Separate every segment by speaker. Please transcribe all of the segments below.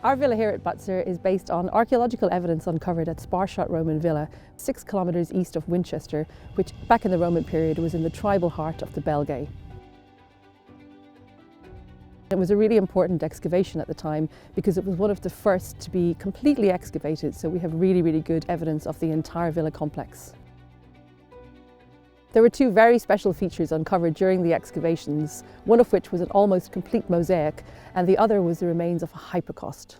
Speaker 1: Our villa here at Butser is based on archaeological evidence uncovered at Sparsholt Roman Villa, 6 kilometres east of Winchester, which back in the Roman period was in the tribal heart of the Belgae. It was a really important excavation at the time because it was one of the first to be completely excavated, so we have really good evidence of the entire villa complex. There were two very special features uncovered during the excavations, one of which was an almost complete mosaic and the other was the remains of a hypocaust.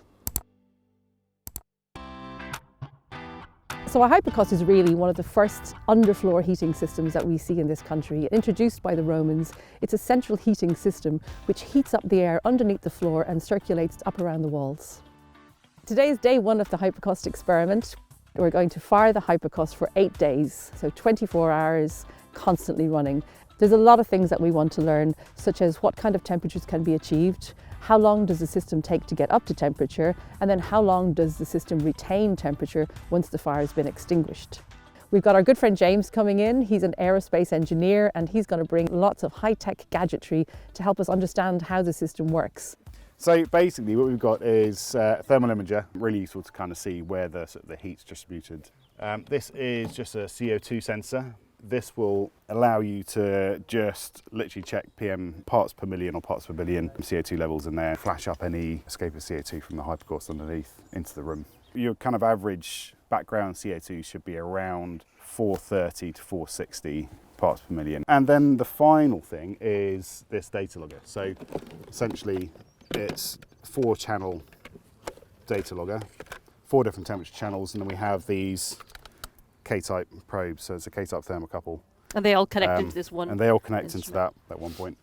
Speaker 1: So a hypocaust is really one of the first underfloor heating systems that we see in this country. Introduced by the Romans, it's a central heating system which heats up the air underneath the floor and circulates up around the walls. Today is day one of the Hypocaust experiment. We're going to fire the hypocaust for 8 days, so 24 hours, constantly running. There's a lot of things that we want to learn, such as what kind of temperatures can be achieved, how long does the system take to get up to temperature, and then how long does the system retain temperature once the fire has been extinguished. We've got our good friend James coming in. He's an aerospace engineer and he's going to bring lots of high-tech gadgetry to help us understand how the system works.
Speaker 2: So basically what we've got is a thermal imager, really useful to kind of see where the heat's distributed. This is just a CO2 sensor. This will allow you to just literally check PM parts per million or parts per billion CO2 levels in there, flash up any escape of CO2 from the hypocaust underneath into the room. Your kind of average background CO2 should be around 430 to 460 parts per million. And then the final thing is this data logger. So essentially it's 4-channel data logger, 4 different temperature channels, and then we have these K-type probes, so it's a K-type thermocouple.
Speaker 1: And they all connect into this one.
Speaker 2: And they all connect into that 1 point,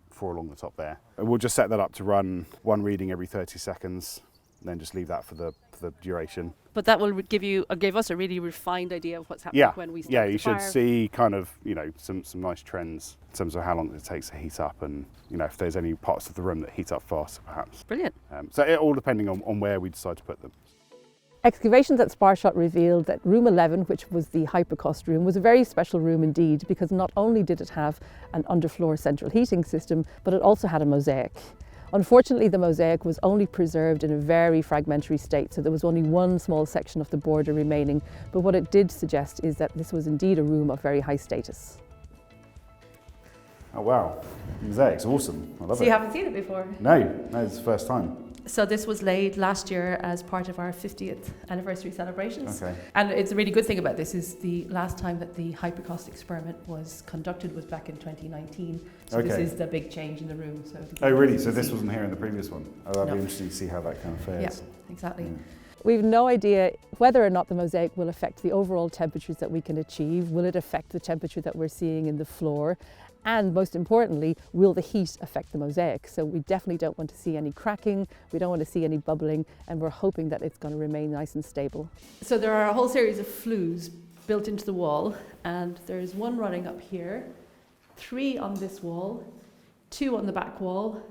Speaker 2: 4 along the top there. And we'll just set that up to run one reading every 30 seconds, and then just leave that for the duration.
Speaker 1: But that will give us a really refined idea of what's happening when we start the fire.
Speaker 2: Yeah, you should see kind of, some nice trends in terms of how long it takes to heat up and, if there's any parts of the room that heat up faster, perhaps.
Speaker 1: Brilliant.
Speaker 2: So it all depending on where we decide to put them.
Speaker 1: Excavations at Sparsholt revealed that room 11, which was the hypocaust room, was a very special room indeed because not only did it have an underfloor central heating system, but it also had a mosaic. Unfortunately, the mosaic was only preserved in a very fragmentary state, so there was only one small section of the border remaining, but what it did suggest is that this was indeed a room of very high status.
Speaker 2: Oh wow, mosaic's awesome, I love it.
Speaker 1: So you haven't seen it before?
Speaker 2: No, it's the first time.
Speaker 1: So this was laid last year as part of our 50th anniversary celebrations.
Speaker 2: Okay.
Speaker 1: And it's a really good thing about this is the last time that the Hypocaust experiment was conducted was back in 2019. So
Speaker 2: okay.
Speaker 1: This is the big change in the room. So
Speaker 2: oh really? So this wasn't here in the previous one? Oh, that'd be interesting to see how that kind of fares.
Speaker 1: Yeah, exactly. We've no idea whether or not the mosaic will affect the overall temperatures that we can achieve. Will it affect the temperature that we're seeing in the floor? And most importantly, will the heat affect the mosaic? So we definitely don't want to see any cracking, we don't want to see any bubbling, and we're hoping that it's going to remain nice and stable. So there are a whole series of flues built into the wall, and there's one running up here, 3 on this wall, 2 on the back wall,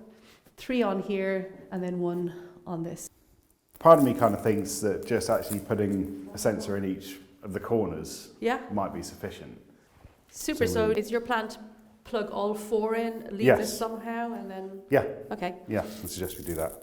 Speaker 1: 3 on here, and then 1 on this.
Speaker 2: Part of me kind of thinks that just actually putting a sensor in each of the corners might be sufficient.
Speaker 1: Super, so is your plan to plug all 4 in, leave this somehow, and then...
Speaker 2: Yeah.
Speaker 1: Okay.
Speaker 2: Yeah, I suggest we do that.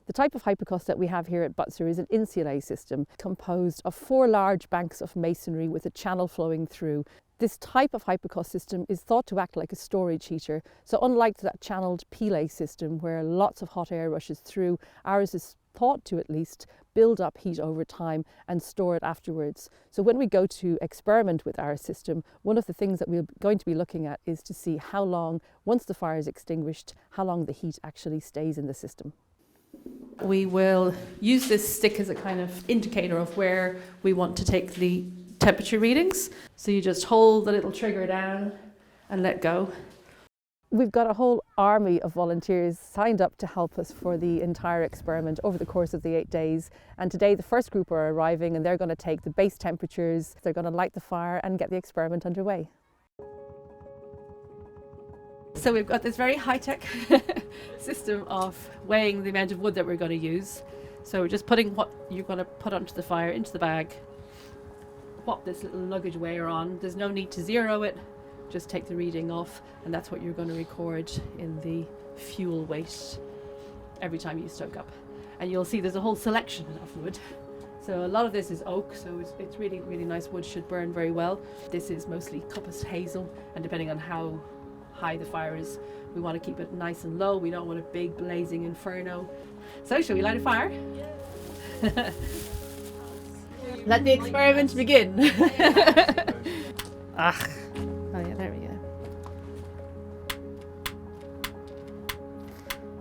Speaker 1: The type of hypocaust that we have here at Butser is an insulae system composed of 4 large banks of masonry with a channel flowing through. This type of hypocaust system is thought to act like a storage heater. So unlike that channeled pile system where lots of hot air rushes through, ours is thought to at least build up heat over time and store it afterwards. So when we go to experiment with our system, one of the things that we're going to be looking at is to see how long, once the fire is extinguished, how long the heat actually stays in the system. We will use this stick as a kind of indicator of where we want to take the temperature readings. So you just hold the little trigger down and let go. We've got a whole army of volunteers signed up to help us for the entire experiment over the course of the 8 days. And today the first group are arriving and they're going to take the base temperatures, they're going to light the fire and get the experiment underway. So we've got this very high-tech system of weighing the amount of wood that we're going to use. So we're just putting what you're going to put onto the fire into the bag, pop this little luggage weigher on. There's no need to zero it. Just take the reading off, and that's what you're going to record in the fuel weight every time you stoke up. and you'll see there's a whole selection of wood. So a lot of this is oak, so it's really, really nice wood, should burn very well. This is mostly coppiced hazel, and depending on how high the fire is, we want to keep it nice and low. We don't want a big blazing inferno. So shall we light a fire? Yeah. Let the experiment begin. Ah. Oh yeah, there we go.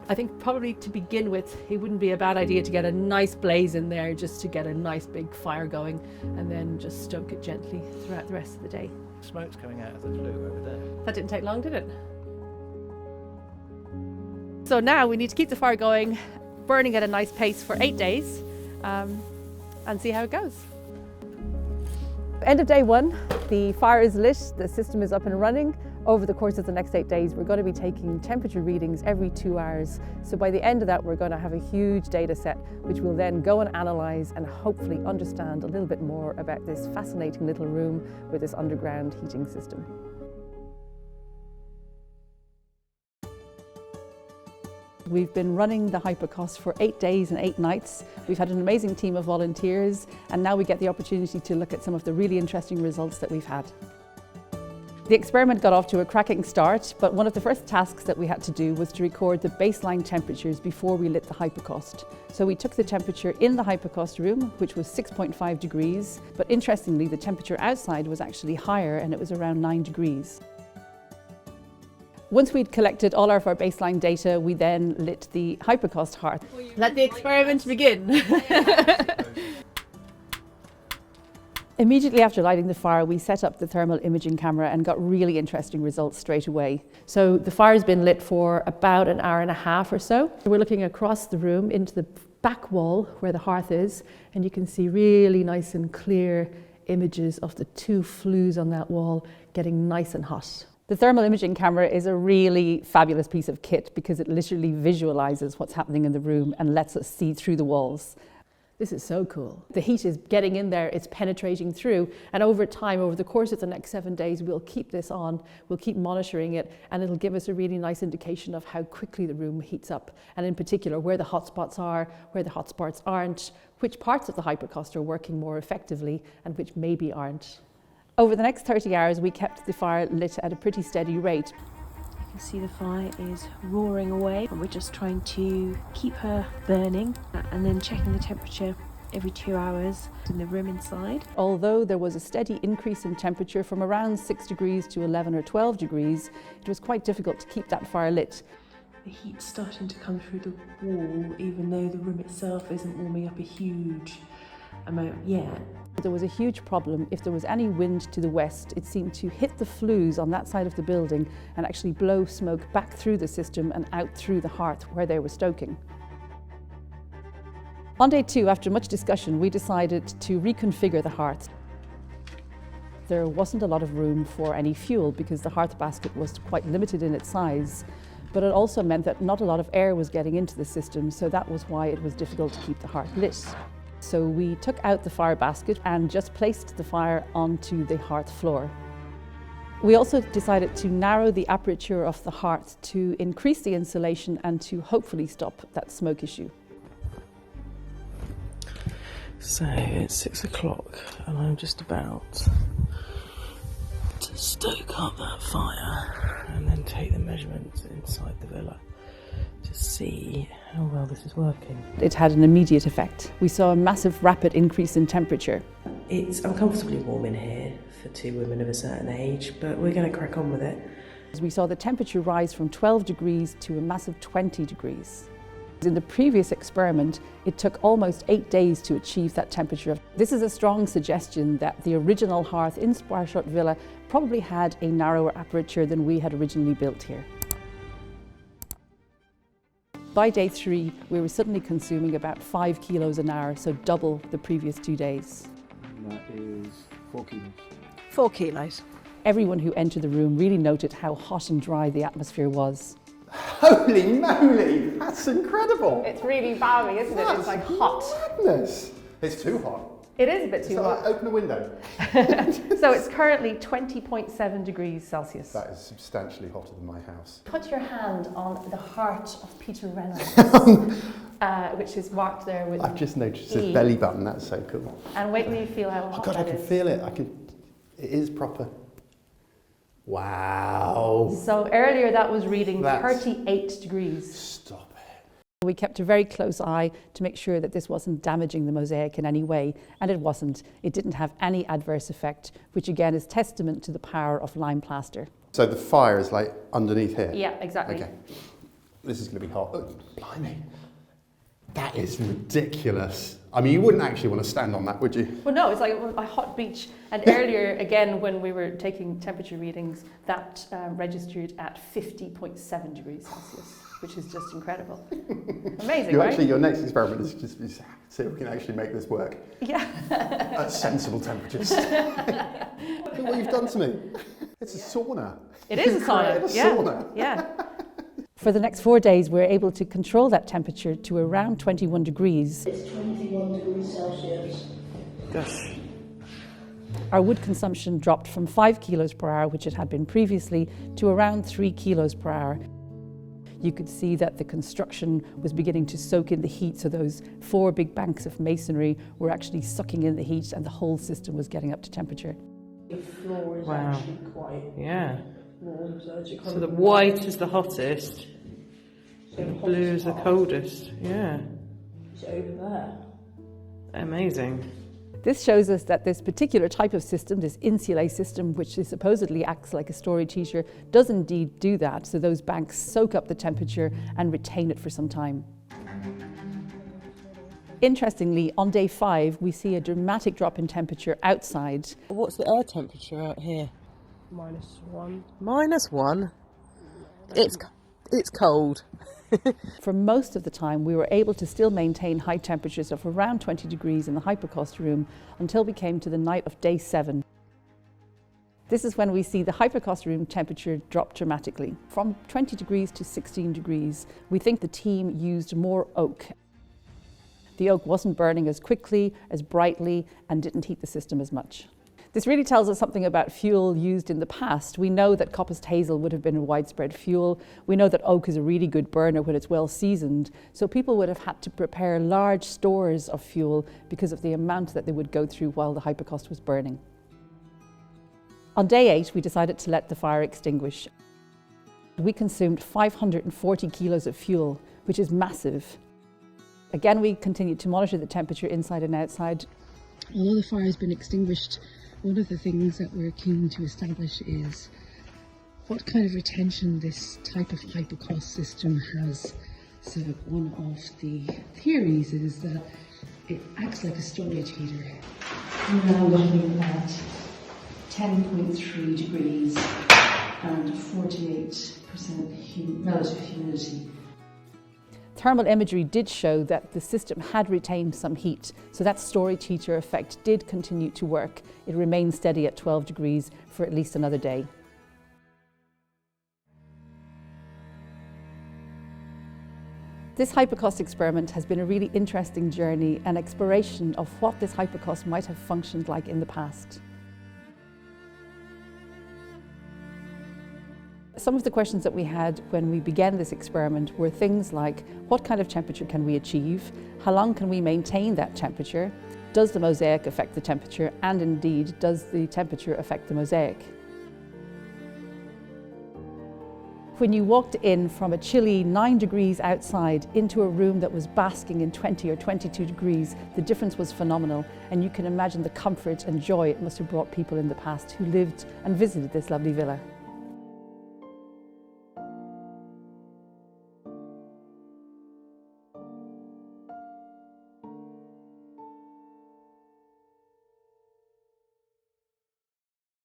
Speaker 1: I think probably to begin with, it wouldn't be a bad idea to get a nice blaze in there, just to get a nice big fire going, and then just stoke it gently throughout the rest of the day.
Speaker 3: Smoke's coming out of the flue over there.
Speaker 1: That didn't take long, did it? So now we need to keep the fire going, burning at a nice pace for 8 days, and see how it goes. End of day 1, the fire is lit, the system is up and running. Over the course of the next 8 days, we're going to be taking temperature readings every 2 hours. So by the end of that, we're going to have a huge data set, which we'll then go and analyse and hopefully understand a little bit more about this fascinating little room with this underground heating system. We've been running the Hypocaust for 8 days and 8 nights. We've had an amazing team of volunteers, and now we get the opportunity to look at some of the really interesting results that we've had. The experiment got off to a cracking start, but one of the first tasks that we had to do was to record the baseline temperatures before we lit the Hypocaust. So we took the temperature in the Hypocaust room, which was 6.5 degrees, but interestingly the temperature outside was actually higher, and it was around 9 degrees. Once we'd collected all of our baseline data, we then lit the Hypocaust hearth. Let the experiment begin. Immediately after lighting the fire, we set up the thermal imaging camera and got really interesting results straight away. So the fire's been lit for about an hour and a half or so. We're looking across the room into the back wall where the hearth is, and you can see really nice and clear images of the 2 flues on that wall getting nice and hot. The thermal imaging camera is a really fabulous piece of kit because it literally visualizes what's happening in the room and lets us see through the walls. This is so cool. The heat is getting in there, it's penetrating through, and over time, over the course of the next 7 days, we'll keep this on, we'll keep monitoring it, and it'll give us a really nice indication of how quickly the room heats up, and in particular, where the hotspots are, where the hotspots aren't, which parts of the Hypocaust are working more effectively, and which maybe aren't. Over the next 30 hours, we kept the fire lit at a pretty steady rate.
Speaker 4: You can see the fire is roaring away, and we're just trying to keep her burning and then checking the temperature every 2 hours in the room inside.
Speaker 1: Although there was a steady increase in temperature from around 6 degrees to 11 or 12 degrees, it was quite difficult to keep that fire lit.
Speaker 4: The heat's starting to come through the wall, even though the room itself isn't warming up a huge amount yet.
Speaker 1: There was a huge problem. If there was any wind to the west, it seemed to hit the flues on that side of the building and actually blow smoke back through the system and out through the hearth where they were stoking. On day 2, after much discussion, we decided to reconfigure the hearth. There wasn't a lot of room for any fuel because the hearth basket was quite limited in its size, but it also meant that not a lot of air was getting into the system, so that was why it was difficult to keep the hearth lit. So we took out the fire basket and just placed the fire onto the hearth floor. We also decided to narrow the aperture of the hearth to increase the insulation and to hopefully stop that smoke issue.
Speaker 5: So it's 6 o'clock and I'm just about to stoke up that fire and then take the measurements inside the villa to see how well this is working.
Speaker 1: It had an immediate effect. We saw a massive rapid increase in temperature.
Speaker 5: It's uncomfortably warm in here for 2 women of a certain age, but we're going to crack on with it.
Speaker 1: We saw the temperature rise from 12 degrees to a massive 20 degrees. In the previous experiment, it took almost 8 days to achieve that temperature. This is a strong suggestion that the original hearth in Sparsholt Villa probably had a narrower aperture than we had originally built here. By day 3, we were suddenly consuming about 5 kilos an hour, so double the previous 2 days.
Speaker 2: That is 4 kilos.
Speaker 6: 4 kilos.
Speaker 1: Everyone who entered the room really noted how hot and dry the atmosphere was.
Speaker 7: Holy moly, that's incredible.
Speaker 1: It's really balmy, isn't it? It's like hot.
Speaker 7: Goodness. It's too hot.
Speaker 1: It is a bit too
Speaker 7: So
Speaker 1: hot.
Speaker 7: open a window.
Speaker 1: So it's currently 20.7 degrees Celsius.
Speaker 7: That is substantially hotter than my house.
Speaker 1: Put your hand on the heart of Peter Reynolds. which is marked there with
Speaker 7: I've just noticed
Speaker 1: E.
Speaker 7: his belly button. That's so cool.
Speaker 1: And wait till you feel how
Speaker 7: Oh
Speaker 1: hot
Speaker 7: God, I
Speaker 1: that
Speaker 7: can
Speaker 1: is.
Speaker 7: feel it. It is proper. Wow.
Speaker 1: So earlier that was reading
Speaker 7: That's-
Speaker 1: 38 degrees.
Speaker 7: Stop it.
Speaker 1: We kept a very close eye to make sure that this wasn't damaging the mosaic in any way, and it wasn't. It didn't have any adverse effect, which again is testament to the power of lime plaster.
Speaker 7: So the fire is like underneath here?
Speaker 1: Yeah, exactly.
Speaker 7: Okay. This is going to be hot. Oh, blimey. That is ridiculous. I mean, you wouldn't actually want to stand on that, would you?
Speaker 1: Well, no, it's like a hot beach. And earlier, again, when we were taking temperature readings, that registered at 50.7 degrees Celsius, which is just incredible. Amazing, right?
Speaker 7: Your next experiment is just see if we can actually make this work
Speaker 1: Yeah.
Speaker 7: at sensible temperatures. Look what you've done to me. It's a sauna.
Speaker 1: It is a
Speaker 7: You've created
Speaker 1: sauna.
Speaker 7: a
Speaker 1: Yeah.
Speaker 7: sauna.
Speaker 1: Yeah. For the next 4 days, we were able to control that temperature to around 21 degrees.
Speaker 6: It's 21 degrees Celsius.
Speaker 5: Gosh.
Speaker 1: Our wood consumption dropped from 5 kilos per hour, which it had been previously, to around 3 kilos per hour. You could see that the construction was beginning to soak in the heat, so those 4 big banks of masonry were actually sucking in the heat and the whole system was getting up to temperature.
Speaker 6: The floor is
Speaker 5: Wow.
Speaker 6: actually quite
Speaker 5: Yeah.
Speaker 6: warm, so it's
Speaker 5: So the white is the hottest,
Speaker 6: so
Speaker 5: the blue is the coldest. Yeah.
Speaker 6: It's over there.
Speaker 5: Amazing.
Speaker 1: This shows us that this particular type of system, this insulae system, which is supposedly acts like a storage heater, does indeed do that. So those banks soak up the temperature and retain it for some time. Interestingly, on day 5, we see a dramatic drop in temperature outside.
Speaker 5: What's the air temperature out here?
Speaker 6: -1.
Speaker 5: -1. It's cold.
Speaker 1: For most of the time, we were able to still maintain high temperatures of around 20 degrees in the Hypocaust room until we came to the night of day 7. This is when we see the Hypocaust room temperature drop dramatically. From 20 degrees to 16 degrees, we think the team used more oak. The oak wasn't burning as quickly, as brightly, and didn't heat the system as much. This really tells us something about fuel used in the past. We know that coppiced hazel would have been a widespread fuel. We know that oak is a really good burner when it's well seasoned. So people would have had to prepare large stores of fuel because of the amount that they would go through while the Hypocaust was burning. On day 8, we decided to let the fire extinguish. We consumed 540 kilos of fuel, which is massive. Again, we continued to monitor the temperature inside and outside.
Speaker 8: Although the fire has been extinguished, one of the things that we're keen to establish is what kind of retention this type of hypocaust system has. So one of the theories is that it acts like a storage heater. We're now looking at 10.3 degrees and 48% relative humidity.
Speaker 1: Thermal imagery did show that the system had retained some heat, so that storage heater effect did continue to work. It remained steady at 12 degrees for at least another day. This Hypocaust experiment has been a really interesting journey, an exploration of what this Hypocaust might have functioned like in the past. Some of the questions that we had when we began this experiment were things like, what kind of temperature can we achieve? How long can we maintain that temperature? Does the mosaic affect the temperature? And indeed, does the temperature affect the mosaic? When you walked in from a chilly 9 degrees outside into a room that was basking in 20 or 22 degrees, the difference was phenomenal. And you can imagine the comfort and joy it must have brought people in the past who lived and visited this lovely villa.